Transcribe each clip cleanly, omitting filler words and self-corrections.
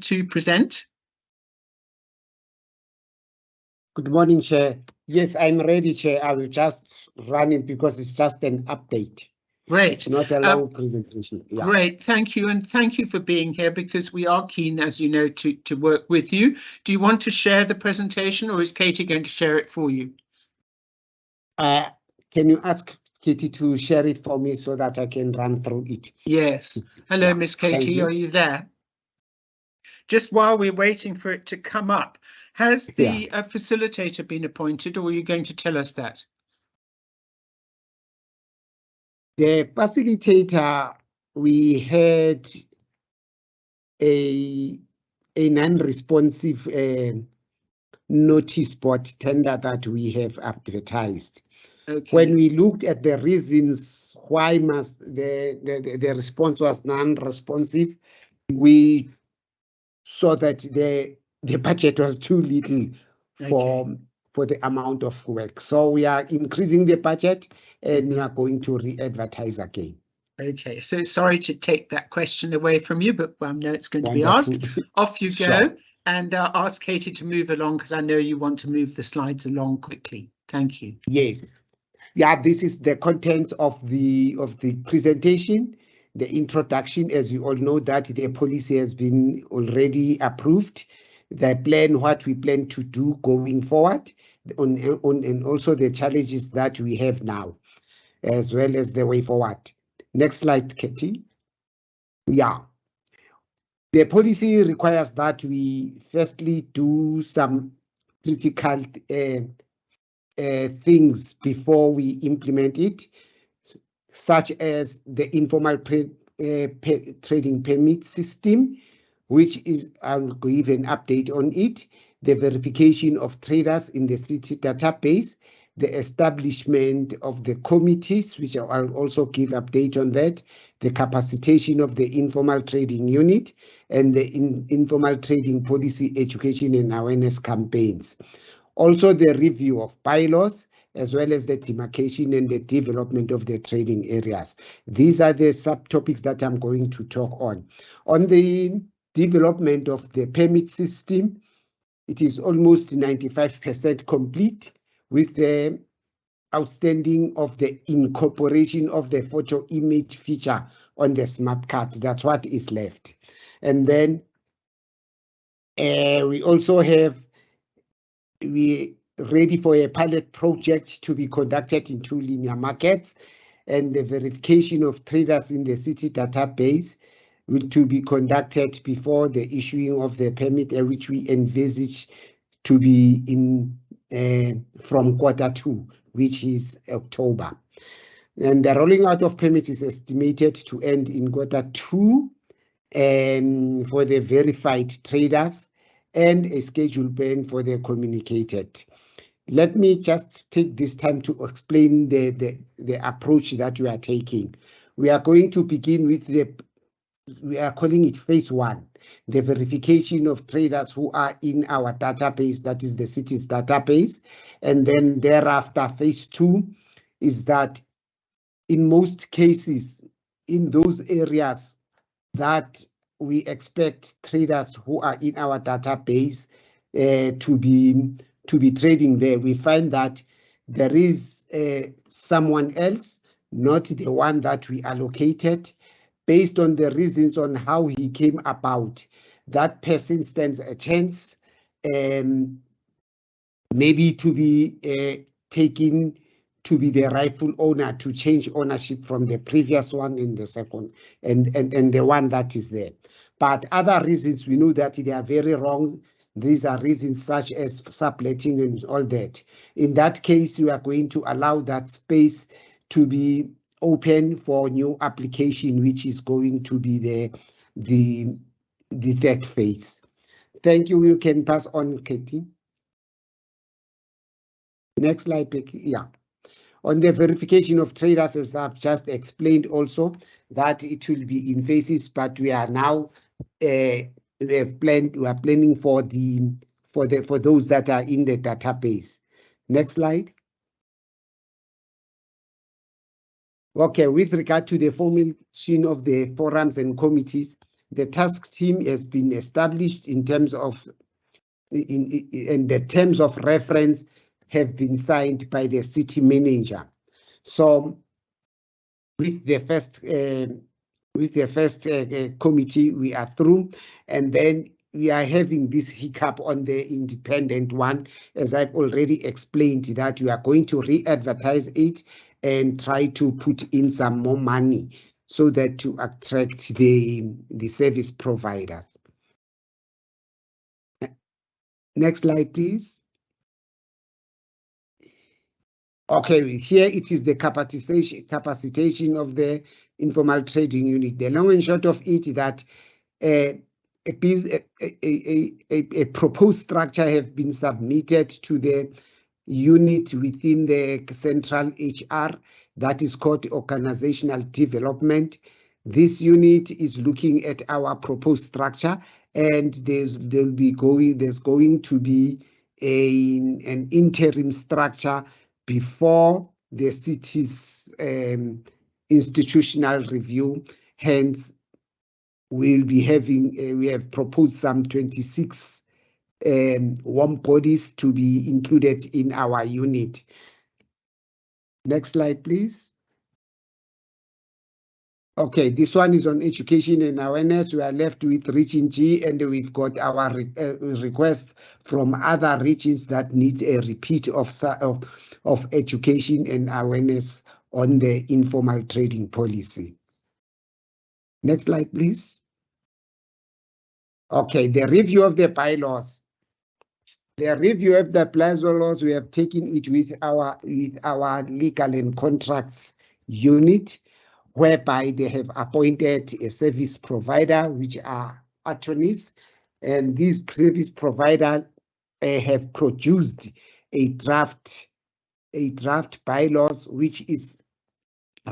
to present? Good morning, Chair. Yes, I'm ready, Chair. I will just run it because it's just an update. Great. It's not a long presentation. Yeah. Great, thank you, and thank you for being here because we are keen, as you know, to work with you. Do you want to share the presentation, or is Katie going to share it for you? Can you ask Katie to share it for me so that I can run through it? Yes. Hello, Yeah, Miss thank Katie, you. are you there? Just while we're waiting for it to come up, has the facilitator been appointed, or are you going to tell us that? The facilitator, we had a non-responsive notice board tender that we have advertised. Okay. When we looked at the reasons why must the response was non-responsive, we saw that the budget was too little for the amount of work. So we are increasing the budget and we are going to re-advertise again. Okay, so sorry to take that question away from you, but I know it's going to be Wonderful. asked. Off you go. Sure. And ask Katie to move along because I know you want to move the slides along quickly. Thank you. Yes. Yeah, this is the contents of the presentation, the introduction. As you all know, that the policy has been already approved, the plan, what we plan to do going forward, and also the challenges that we have now, as well as the way forward. Next slide, Katie. Yeah. The policy requires that we firstly do some critical things before we implement it, such as the informal trading permit system, which is, I'll give an update on it, the verification of traders in the city database, the establishment of the committees, which I'll also give update on that, the capacitation of the informal trading unit, and the informal trading policy education and awareness campaigns. Also the review of bylaws, as well as the demarcation and the development of the trading areas. These are the subtopics that I'm going to talk on. On the development of the permit system, it is almost 95% complete, with the outstanding of the incorporation of the photo image feature on the smart card. That's what is left. And then we also have, we ready for a pilot project to be conducted in 2 linear markets, and the verification of traders in the city database to be conducted before the issuing of the permit, which we envisage to be in from Q2, which is October. And the rolling out of permits is estimated to end in Q2 for the verified traders, and a schedule plan for the communicated. Let me just take this time to explain the approach that we are taking. We are going to begin with we are calling it phase 1, the verification of traders who are in our database, that is the city's database. And then thereafter, phase 2 is that in most cases, in those areas that we expect traders who are in our database to be trading there, we find that there is someone else, not the one that we allocated, based on the reasons on how he came about. That person stands a chance maybe to be taken to be the rightful owner, to change ownership from the previous one in the second and the one that is there. But other reasons, we know that they are very wrong. These are reasons such as subletting and all that. In that case, we are going to allow that space to be open for new application, which is going to be the third phase. Thank you. You can pass on, Katie. Next slide, Becky. Yeah. On the verification of traders, as I've just explained also, that it will be in phases, but we are now we are planning for those that are in the database. Next slide. Okay, with regard to the formation of the forums and committees, the task team has been established in terms of, and the terms of reference have been signed by the city manager. So with the first committee, we are through, and then we are having this hiccup on the independent one, as I've already explained, that we are going to re-advertise it and try to put in some more money so that to attract the service providers. Next slide, please. Okay, here it is the capacitation of the informal trading unit. The long and short of it that a proposed structure have been submitted to the unit within the central HR that is called organizational development. This unit is looking at our proposed structure, and there's going to be an interim structure before the city's institutional review. Hence, we'll be having, we have proposed some 26 warm bodies to be included in our unit. Next slide, please. Okay, this one is on education and awareness. We are left with Region G, and we've got our requests from other regions that need a repeat of education and awareness on the informal trading policy. Next slide, please. Okay, the review of the bylaws. The review of the bylaws, we have taken it with our legal and contracts unit, whereby they have appointed a service provider, which are attorneys, and these service providers have produced a draft bylaws, which is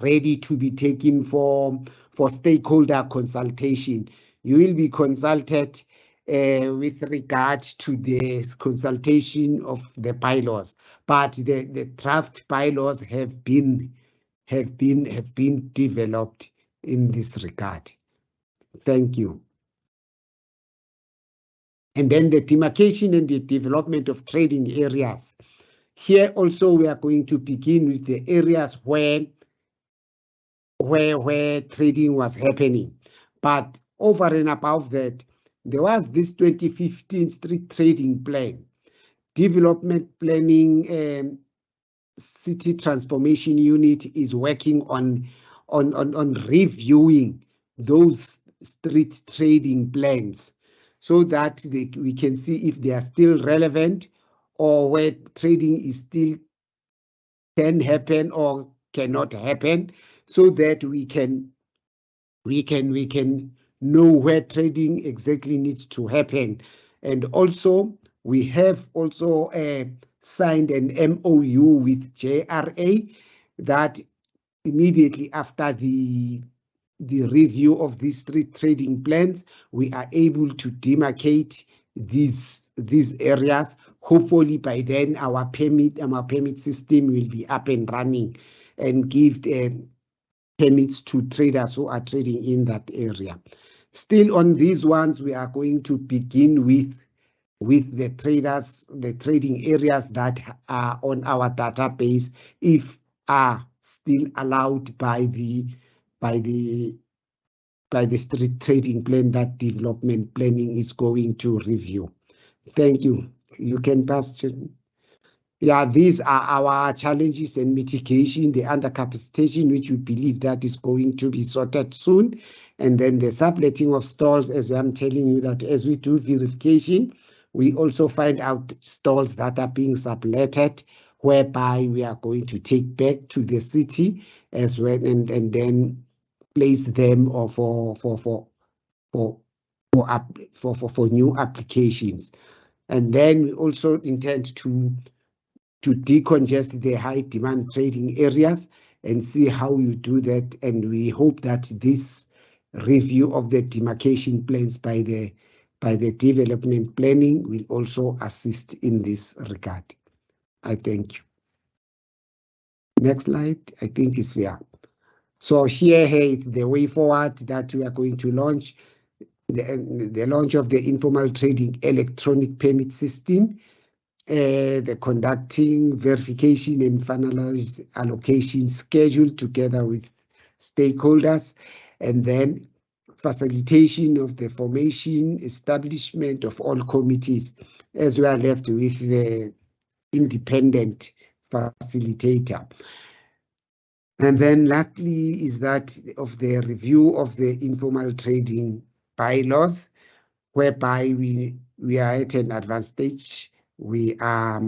ready to be taken for stakeholder consultation. You will be consulted with regard to the consultation of the bylaws, but the draft bylaws have been developed in this regard. Thank you. And then the demarcation and the development of trading areas. Here also we are going to begin with the areas where trading was happening. But over and above that, there was this 2015 street trading plan, development planning. City transformation unit is working on reviewing those street trading plans so that we can see if they are still relevant, or where trading is still can happen or cannot happen, so that we can know where trading exactly needs to happen. And also we have also signed an MOU with JRA that immediately after the review of these street trading plans, we are able to demarcate these areas. Hopefully by then our permit system will be up and running and give permits to traders who are trading in that area. Still on these ones, we are going to begin with the traders, the trading areas that are on our database, if are still allowed by the street trading plan that development planning is going to review. Thank you. You can pass. Yeah, these are our challenges and mitigation, the undercapacitation, which we believe that is going to be sorted soon. And then the subletting of stalls, as I'm telling you, that as we do verification, we also find out stalls that are being subletted, whereby we are going to take back to the city as well, and then place them for new applications. And then we also intend to decongest the high demand trading areas and see how you do that. And we hope that this review of the demarcation plans by the development planning will also assist in this regard. I thank you. Next slide, I think is fair. So here is the way forward that we are going to launch. the launch of the informal trading electronic permit system, the conducting verification and finalize allocation schedule together with stakeholders, and then facilitation of the formation, establishment of all committees, as we are left with the independent facilitator. And then lastly is that of the review of the informal trading bylaws, whereby we are at an advanced stage. We are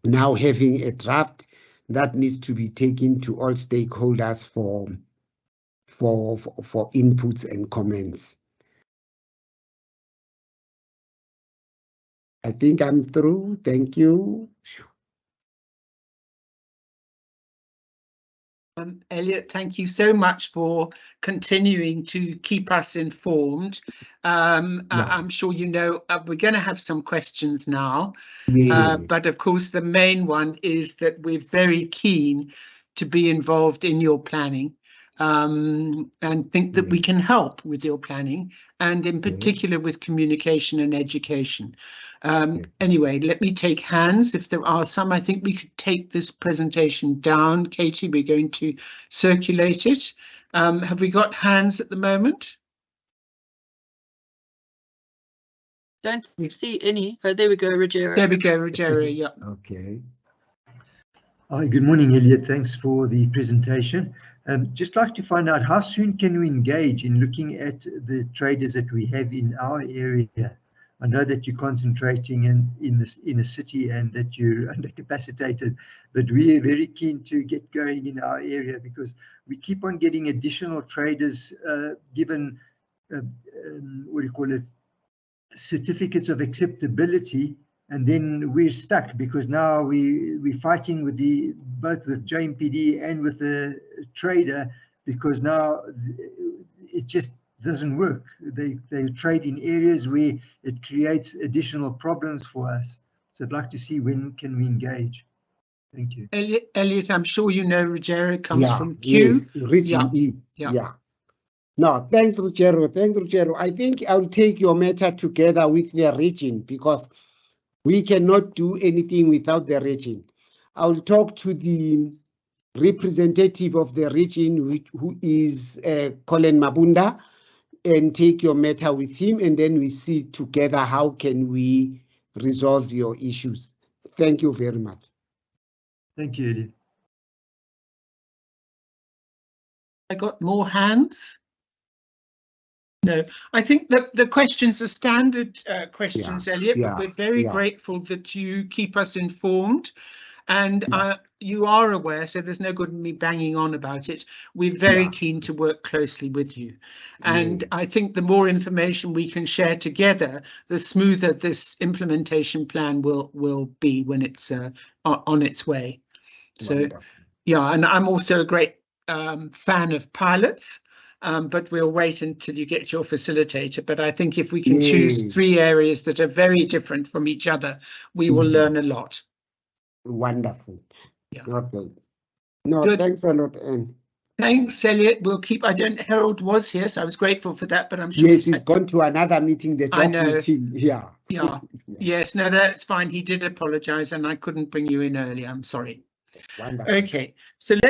now having a draft that needs to be taken to all stakeholders for inputs and comments. I think I'm through. Thank you. Elliot, thank you so much for continuing to keep us informed. I'm sure you know we're going to have some questions now, but of course the main one is that we're very keen to be involved in your planning and think that we can help with your planning, and in particular with communication and education. Anyway, let me take hands if there are some. I think we could take this presentation down. Katie, we're going to circulate it. Have we got hands at the moment? Don't see any. Oh, there we go, Rogero. There we go, Rogero, yeah. Okay. Hi, good morning, Elliot. Thanks for the presentation. Just like to find out, how soon can we engage in looking at the traders that we have in our area? I know that you're concentrating in a city and that you're undercapacitated, but we are very keen to get going in our area because we keep on getting additional traders given, what do you call it, certificates of acceptability, and then we're stuck because now we're fighting with both with JMPD and with the trader, because now it just doesn't work. They trade in areas where it creates additional problems for us. So I'd like to see when can we engage. Thank you. Elliot, I'm sure you know Rogero comes from Q. Yes, Region E. Yeah. No, thanks, Rogero. Thanks, Rogero. I think I'll take your matter together with the region because we cannot do anything without the region. I'll talk to the representative of the region, who is Colin Mabunda, and take your matter with him, and then we see together how can we resolve your issues. Thank you very much. Thank you, Elliot. I got more hands. No, I think that the questions are standard questions, Elliot, but we're very grateful that you keep us informed, and you are aware, so there's no good in me banging on about it. We're very keen to work closely with you, and I think the more information we can share together, the smoother this implementation plan will be when it's on its way. So, wonderful. Yeah, and I'm also a great fan of pilots. But we'll wait until you get your facilitator. But I think if we can choose 3 areas that are very different from each other, we will learn a lot. Wonderful. Yeah. Okay. No, good. Thanks a lot, Anne. Thanks, Elliot. We'll keep. Harold was here, so I was grateful for that. But I'm sure he's gone to another meeting. The job meeting. Yeah. Yes. No, that's fine. He did apologise, and I couldn't bring you in earlier. I'm sorry. Wonderful. Okay. So let's.